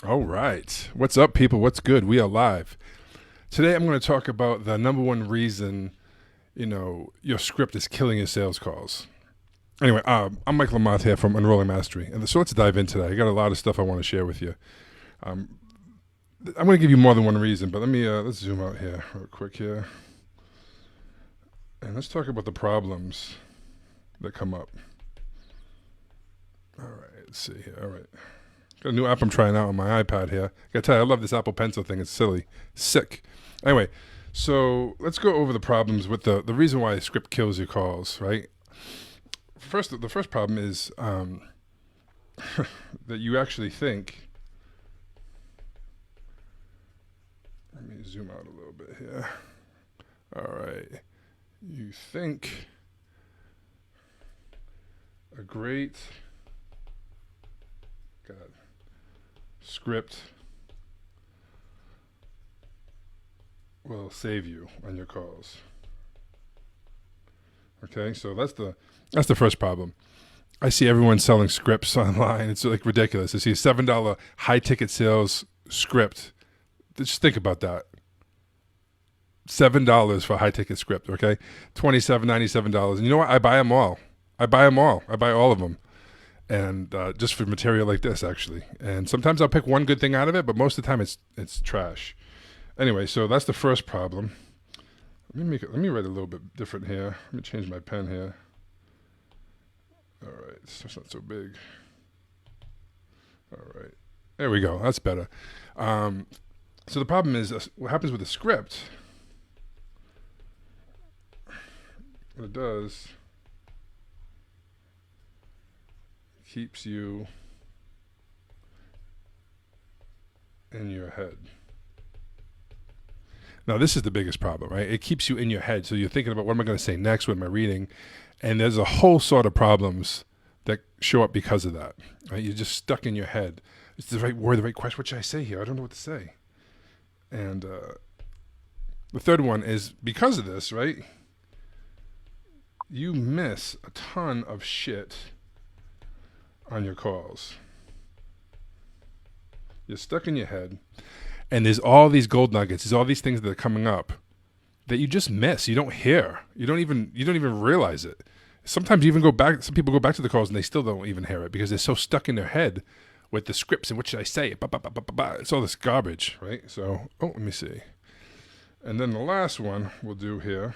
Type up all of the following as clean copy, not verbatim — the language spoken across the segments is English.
All right. What's up, people? What's good? We are live. Today I'm going to talk about the number one reason, your script is killing your sales calls. Anyway, I'm Mike Lamoth here from Unrolling Mastery. And so let's dive in today. I got a lot of stuff I want to share with you. Um, I'm going to give you more than one reason, but let's zoom out here real quick here. And let's talk about the problems that come up. All right, let's see here. All right. Got a new app I'm trying out on my iPad here. I gotta tell you, I love this Apple Pencil thing. It's silly. Sick. Anyway, so let's go over the problems with the reason why a script kills your calls, right? The first problem is that you actually think. Let me zoom out a little bit here. All right. You think a great script will save you on your calls. Okay, so that's the first problem. I see everyone selling scripts online. It's like ridiculous. I see a $7 high ticket sales script. Just think about that. $7 for a high ticket script. Okay, $27, $97. And you know what? I buy them all. I buy all of them. And just for material like this, actually. And sometimes I'll pick one good thing out of it, but most of the time it's trash. Anyway, so that's the first problem. Let me write a little bit different here. Let me change my pen here. All right, so it's not so big. All right, there we go. That's better. So the problem is what happens with the script. What it does keeps you in your head. Now, this is the biggest problem, right? It keeps you in your head. So you're thinking about, what am I going to say next? What am I reading? And there's a whole sort of problems that show up because of that, right? You're just stuck in your head. It's the right word, the right question. What should I say here? I don't know what to say. And the third one is, because of this, right? You miss a ton of shit on your calls. You're stuck in your head, and there's all these gold nuggets. There's all these things that are coming up that you just miss. You don't hear. You don't even realize it. Sometimes you even go back. Some people go back to the calls and they still don't even hear it because they're so stuck in their head with the scripts and what should I say? It's all this garbage, right? So, let me see. And then the last one we'll do here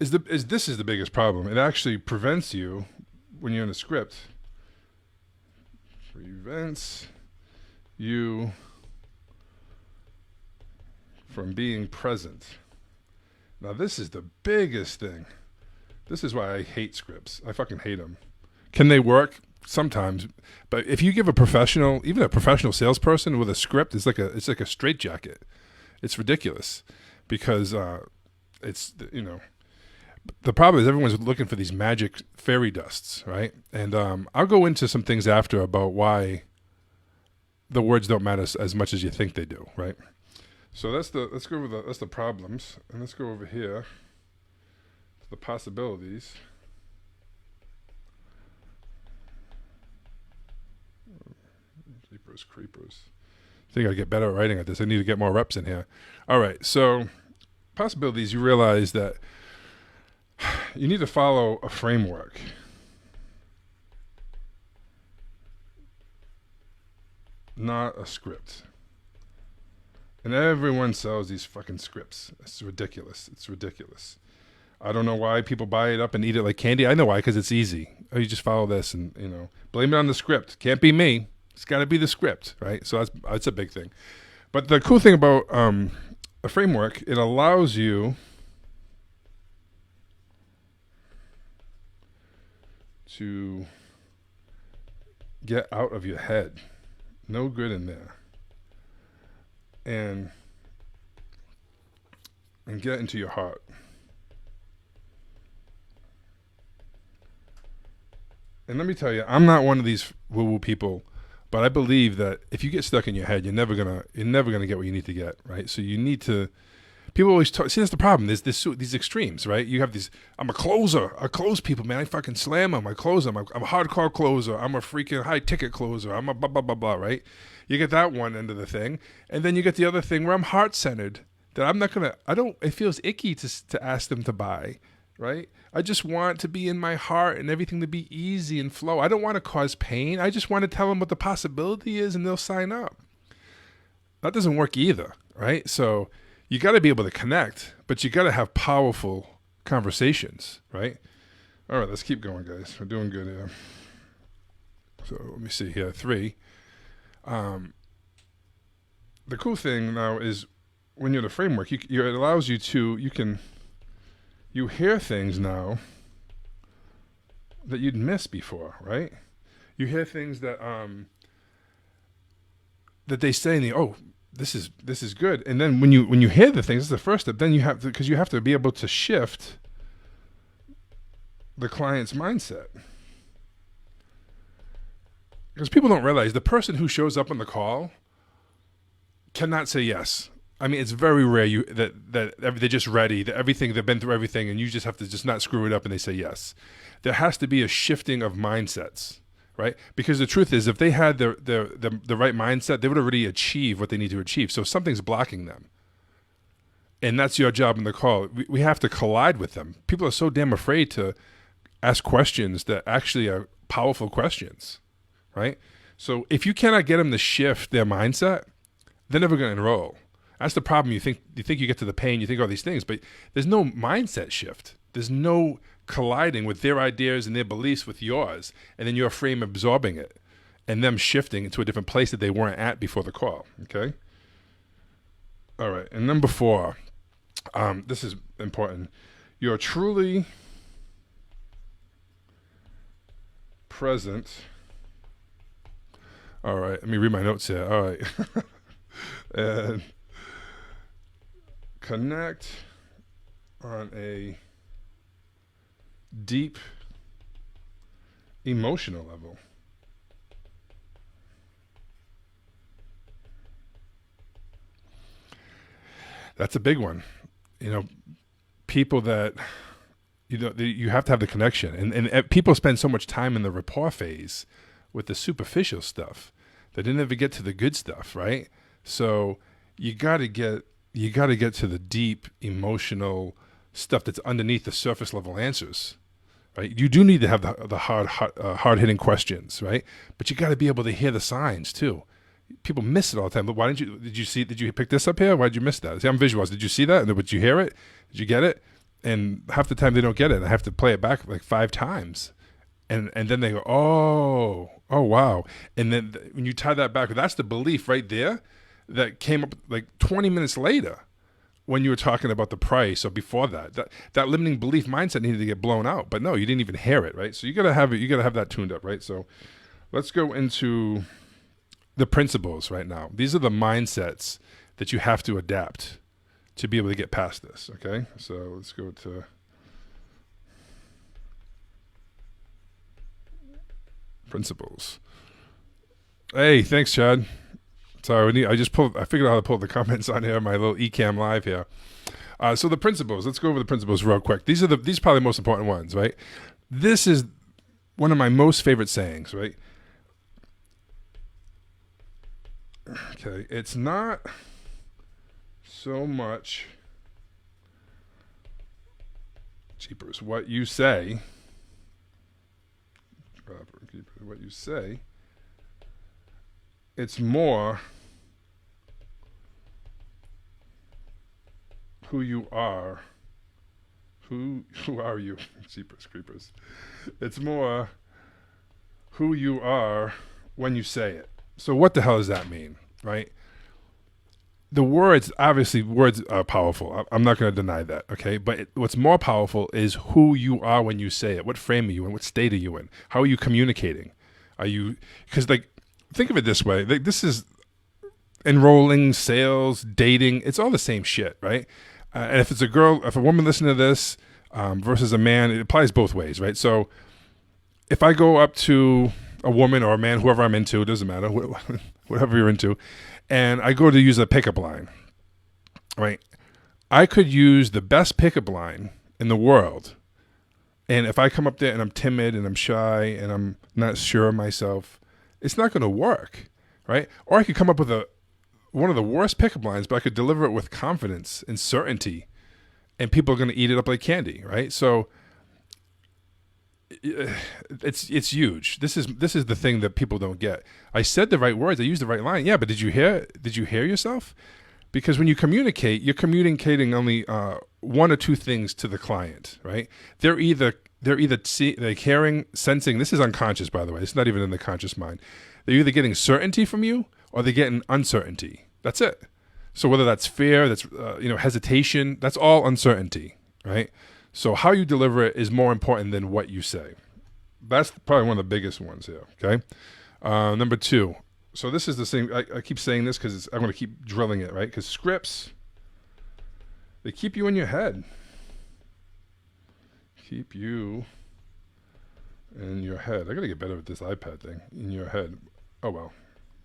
is this is the biggest problem. It actually prevents you, when you're in a script, prevents you from being present. Now, this is the biggest thing. This is why I hate scripts. I fucking hate them. Can they work? Sometimes. But if you give even a professional salesperson with a script, it's like a straitjacket. It's ridiculous because the problem is everyone's looking for these magic fairy dusts, right? And I'll go into some things after about why the words don't matter as much as you think they do, right? So that's the problems, and let's go over here to the possibilities. Jeepers creepers. I think I get better at writing at this. I need to get more reps in here. All right, so possibilities. You realize that you need to follow a framework. Not a script. And everyone sells these fucking scripts. It's ridiculous. I don't know why people buy it up and eat it like candy. I know why, because it's easy. Oh, you just follow this and, blame it on the script. Can't be me. It's got to be the script, right? So that's a big thing. But the cool thing about a framework, it allows you to get out of your head. No good in there. And get into your heart. And let me tell you, I'm not one of these woo-woo people, but I believe that if you get stuck in your head, you're never gonna get what you need to get, right? So you need to People always talk. See, that's the problem. There's these extremes, right? You have these. I'm a closer. I close people, man. I fucking slam them. I close them. I'm a hardcore closer. I'm a freaking high ticket closer. I'm a blah blah blah blah. Right? You get that one end of the thing, and then you get the other thing where I'm heart centered. That I'm not gonna. I don't. It feels icky to ask them to buy. Right? I just want to be in my heart and everything to be easy and flow. I don't want to cause pain. I just want to tell them what the possibility is, and they'll sign up. That doesn't work either, right? So you got to be able to connect, but you got to have powerful conversations, right? All right, let's keep going, guys. We're doing good here. So let me see here. 3. The cool thing now is when you're in the framework, it allows you to, you hear things now that you'd miss before, right? You hear things that that they say, and this is good. And then when you hear the things, this is the first step. Then you have to, because you have to be able to shift the client's mindset. Because people don't realize the person who shows up on the call cannot say yes. I mean, it's very rare that they're just ready, that everything, they've been through everything, and you just have to just not screw it up and they say yes. There has to be a shifting of mindsets, right? Because the truth is, if they had the right mindset, they would already achieve what they need to achieve. So something's blocking them. And that's your job in the call. We have to collide with them. People are so damn afraid to ask questions that actually are powerful questions, right? So if you cannot get them to shift their mindset, they're never going to enroll. That's the problem. You think you get to the pain, you think all these things, but there's no mindset shift. There's no colliding with their ideas and their beliefs with yours, and then your frame absorbing it and them shifting into a different place that they weren't at before the call, okay? All right, and number 4, this is important. You're truly present. All right, let me read my notes here. All right. And connect on a deep emotional level. That's a big one. People that, you have to have the connection. And people spend so much time in the rapport phase with the superficial stuff that they never get to the good stuff, right? So you got to get to the deep emotional stuff that's underneath the surface level answers, right? You do need to have the hard hitting questions, right? But you got to be able to hear the signs too. People miss it all the time. But why did you pick this up here? Why did you miss that? See, I'm visualized. Did you see that? And did you hear it? Did you get it? And half the time they don't get it. I have to play it back like 5 times. And then they go, oh, wow. And then when you tie that back, that's the belief right there that came up like 20 minutes later when you were talking about the price or before that. That limiting belief mindset needed to get blown out. But no, you didn't even hear it, right? So you gotta have that tuned up, right? So let's go into the principles right now. These are the mindsets that you have to adapt to be able to get past this, okay? So let's go to principles. Hey, thanks, Chad. Sorry, I figured out how to pull the comments on here, my little Ecamm live here. So the principles, let's go over the principles real quick. These are probably the most important ones, right? This is one of my most favorite sayings, right? Okay, it's not so much cheapers what you say, it's more who you are. Who are you? Jeepers creepers. It's more who you are when you say it. So what the hell does that mean, right? The words are powerful. I'm not going to deny that, okay? But what's more powerful is who you are when you say it. What frame are you in? What state are you in? How are you communicating? Because think of it this way. This is enrolling, sales, dating. It's all the same shit, right? And if it's if a woman listening to this versus a man, it applies both ways, right? So if I go up to a woman or a man, whoever I'm into, it doesn't matter, whatever you're into, and I go to use a pickup line, right? I could use the best pickup line in the world, and if I come up there and I'm timid and I'm shy and I'm not sure of myself, it's not going to work, right? Or I could come up with one of the worst pickup lines, but I could deliver it with confidence and certainty, and people are going to eat it up like candy, right? So it's huge. This is the thing that people don't get. I said the right words. I used the right line. Yeah, but did you hear yourself? Because when you communicate, you're communicating only one or two things to the client, right? They're either hearing, sensing. This is unconscious, by the way. It's not even in the conscious mind. They're either getting certainty from you or they're getting uncertainty. That's it. So whether that's fear, that's hesitation, that's all uncertainty, right? So how you deliver it is more important than what you say. That's probably one of the biggest ones here, okay? Number 2. So this is the same. I keep saying this because I'm going to keep drilling it, right? Because scripts, they keep you in your head. Keep you in your head. I got to get better at this iPad thing. In your head. Oh, well.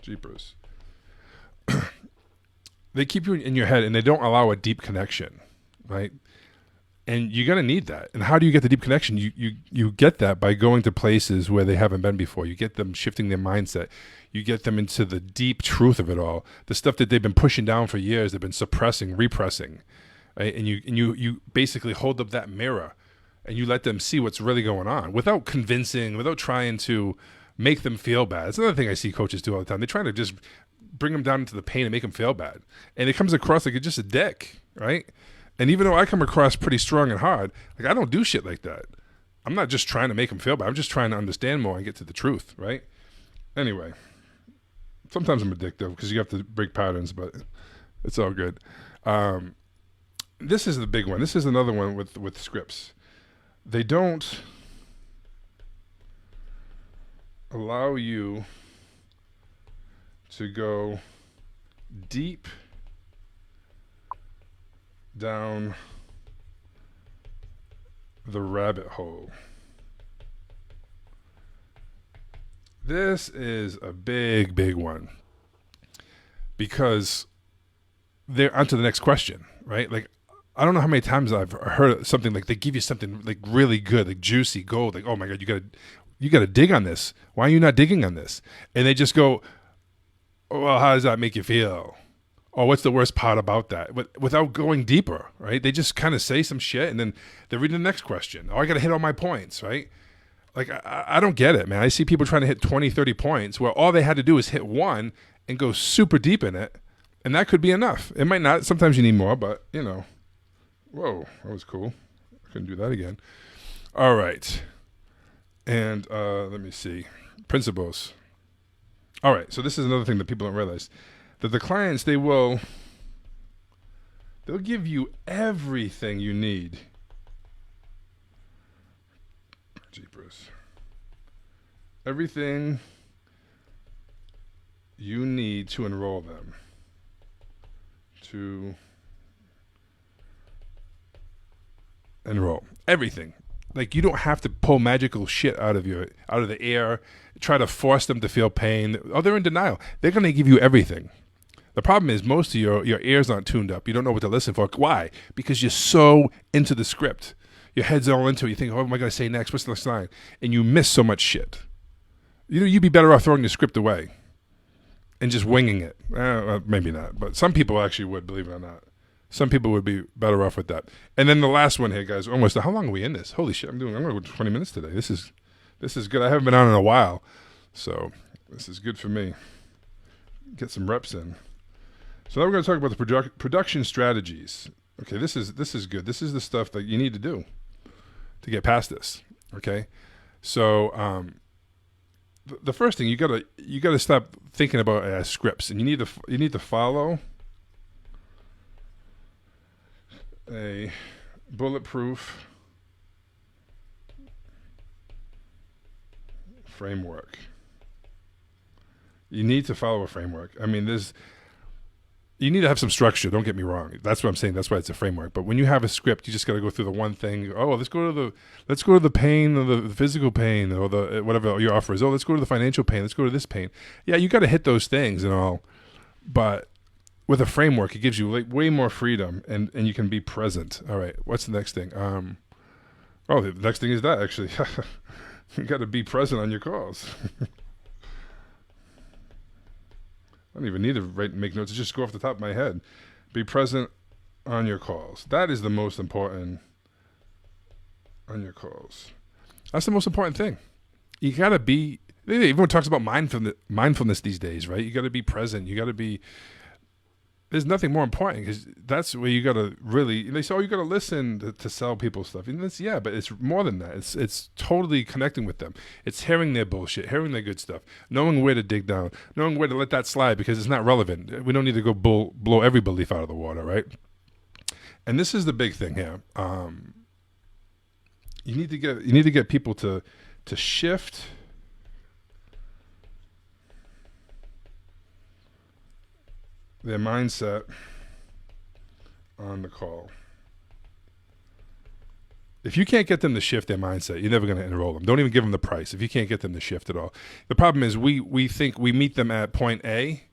Jeepers. They keep you in your head, and they don't allow a deep connection, right? And you're going to need that. And how do you get the deep connection? You get that by going to places where they haven't been before. You get them shifting their mindset. You get them into the deep truth of it all. The stuff that they've been pushing down for years, they've been suppressing, repressing. Right? And you basically hold up that mirror and you let them see what's really going on without convincing, without trying to make them feel bad. It's another thing I see coaches do all the time. They try to just bring them down into the pain and make them feel bad. And it comes across like you're just a dick, right? And even though I come across pretty strong and hard, like I don't do shit like that. I'm not just trying to make them feel bad. I'm just trying to understand more and get to the truth, right? Anyway, sometimes I'm addictive because you have to break patterns, but it's all good. This is the big one. This is another one with scripts. They don't allow you to go deep down the rabbit hole. This is a big one because they're onto the next question, right? Like, I don't know how many times I've heard something like they give you something like really good, like juicy gold, like, oh my God, you gotta dig on this. Why are you not digging on this? And they just go, oh, well, how does that make you feel? Oh, what's the worst part about that? Without going deeper, right? They just kind of say some shit and then they're reading the next question. Oh, I got to hit all my points, right? Like, I don't get it, man. I see people trying to hit 20, 30 points where all they had to do is hit one and go super deep in it. And that could be enough. It might not. Sometimes you need more, but, whoa, that was cool. I couldn't do that again. All right. And let me see. Principles. All right. So this is another thing that people don't realize. That the clients, they'll give you everything you need. Jeepers. Everything you need to enroll them. To enroll. Everything. Like, you don't have to pull magical shit out of the air, try to force them to feel pain. Oh, they're in denial. They're going to give you everything. The problem is most of your ears aren't tuned up. You don't know what to listen for. Why? Because you're so into the script. Your head's all into it. You think, oh, what am I going to say next? What's the next line? And you miss so much shit. You'd be better off throwing the script away and just winging it. Maybe not, but some people actually would, believe it or not. Some people would be better off with that. And then the last one here, guys. Almost. How long are we in this? Holy shit! I'm going to go 20 minutes today. This is good. I haven't been on in a while, so this is good for me. Get some reps in. So now we're going to talk about the production strategies. Okay, this is good. This is the stuff that you need to do to get past this. Okay, so the first thing you gotta stop thinking about scripts, and you need to follow a bulletproof framework. You need to follow a framework. I mean, you need to have some structure. Don't get me wrong. That's what I'm saying. That's why it's a framework. But when you have a script, you just got to go through the one thing. Oh, let's go to the pain, or the physical pain, or the whatever your offer is. Oh, let's go to the financial pain. Let's go to this pain. Yeah, you got to hit those things and all. But with a framework, it gives you like way more freedom, and you can be present. All right, what's the next thing? The next thing is that actually, you got to be present on your calls. I don't even need to make notes. Just go off the top of my head. Be present on your calls. That is the most important. On your calls, that's the most important thing. You got to be. Everyone talks about mindfulness these days, right? You got to be present. You got to be. There's nothing more important, because that's where you got to really. They say, "Oh, you got to listen to sell people stuff." And that's, yeah, but it's more than that. It's totally connecting with them. It's hearing their bullshit, hearing their good stuff, knowing where to dig down, knowing where to let that slide because it's not relevant. We don't need to go blow every belief out of the water, right? And this is the big thing here. You need to get people to shift their mindset on the call. If you can't get them to shift their mindset, you're never going to enroll them. Don't even give them the price if you can't get them to shift at all. The problem is we think we meet them at point A,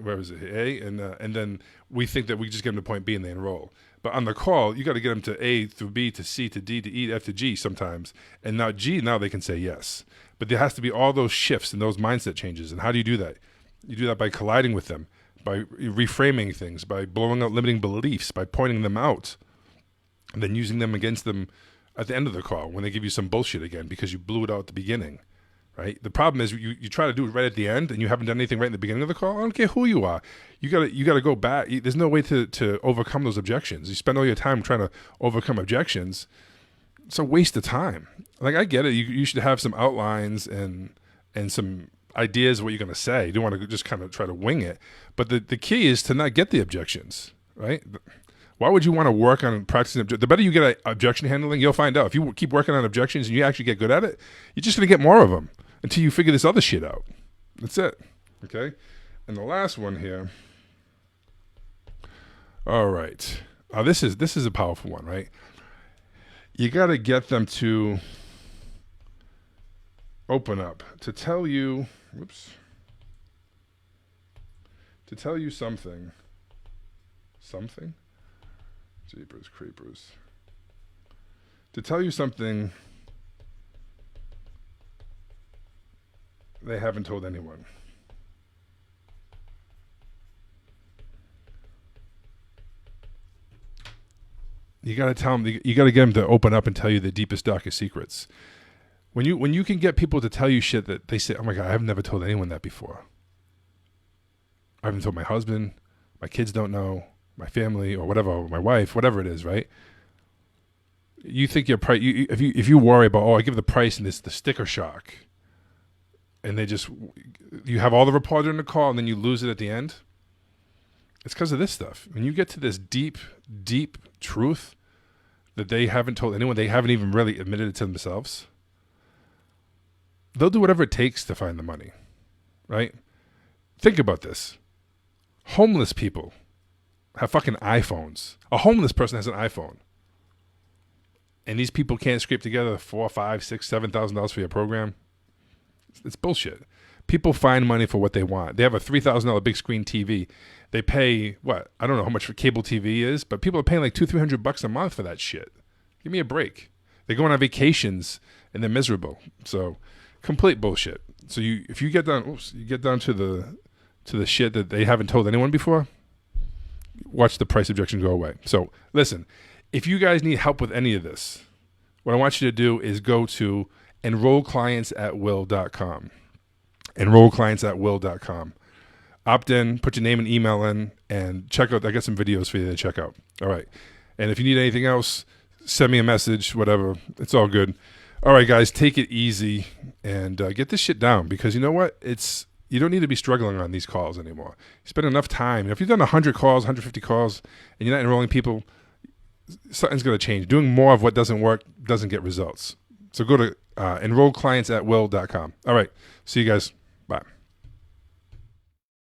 where was it, A, and then we think that we just get them to point B and they enroll. But on the call, you got to get them to A through B to C to D to E to F to G sometimes, and now G, now they can say yes. But there has to be all those shifts and those mindset changes. And how do you do that? You do that by colliding with them, by reframing things, by blowing out limiting beliefs, by pointing them out, and then using them against them at the end of the call when they give you some bullshit again because you blew it out at the beginning, right? The problem is you try to do it right at the end and you haven't done anything right in the beginning of the call. I don't care who you are. You gotta go back. There's no way to overcome those objections. You spend all your time trying to overcome objections. It's a waste of time. Like, I get it. You should have some outlines and some ideas of what you're going to say. You don't want to just kind of try to wing it. But the key is to not get the objections, right? Why would you want to work on practicing? The better you get at objection handling, you'll find out. If you keep working on objections and you actually get good at it, you're just going to get more of them until you figure this other shit out. That's it. Okay? And the last one here. All right. This is a powerful one, right? You got to get them to open up, to tell you something. Jeepers creepers. To tell you something they haven't told anyone. You got to tell them. You got to get them to open up and tell you the deepest, darkest secrets. When you can get people to tell you shit that they say, "Oh my God, I've never told anyone that before. I haven't told my husband. My kids don't know. My family, or whatever, or my wife, whatever it is," right? You think your price. If you worry about, I give the price and the sticker shock, and you have all the rapport during the call, and then you lose it at the end. It's because of this stuff. When you get to this deep, deep truth that they haven't told anyone, they haven't even really admitted it to themselves. They'll do whatever it takes to find the money, right? Think about this. Homeless people have fucking iPhones. A homeless person has an iPhone. And these people can't scrape together $4,000, $5,000, $6,000, $7,000 for your program. It's bullshit. People find money for what they want. They have a $3,000 big screen TV. They pay, what? I don't know how much for cable TV is, but people are paying like $200-$300 a month for that shit. Give me a break. They go on vacations and they're miserable. So, complete bullshit. So if you get down to the shit that they haven't told anyone before, watch the price objection go away. So listen, if you guys need help with any of this, what I want you to do is go to enrollclientsatwill.com. Enrollclientsatwill.com. Opt in, put your name and email in, and check out. I got some videos for you to check out. All right. And if you need anything else, send me a message, whatever. It's all good. All right, guys, take it easy and get this shit down, because you know what? You don't need to be struggling on these calls anymore. You spend enough time. If you've done 100 calls, 150 calls, and you're not enrolling people, something's going to change. Doing more of what doesn't work doesn't get results. So go to enrollclientsatwill.com. All right. See you guys.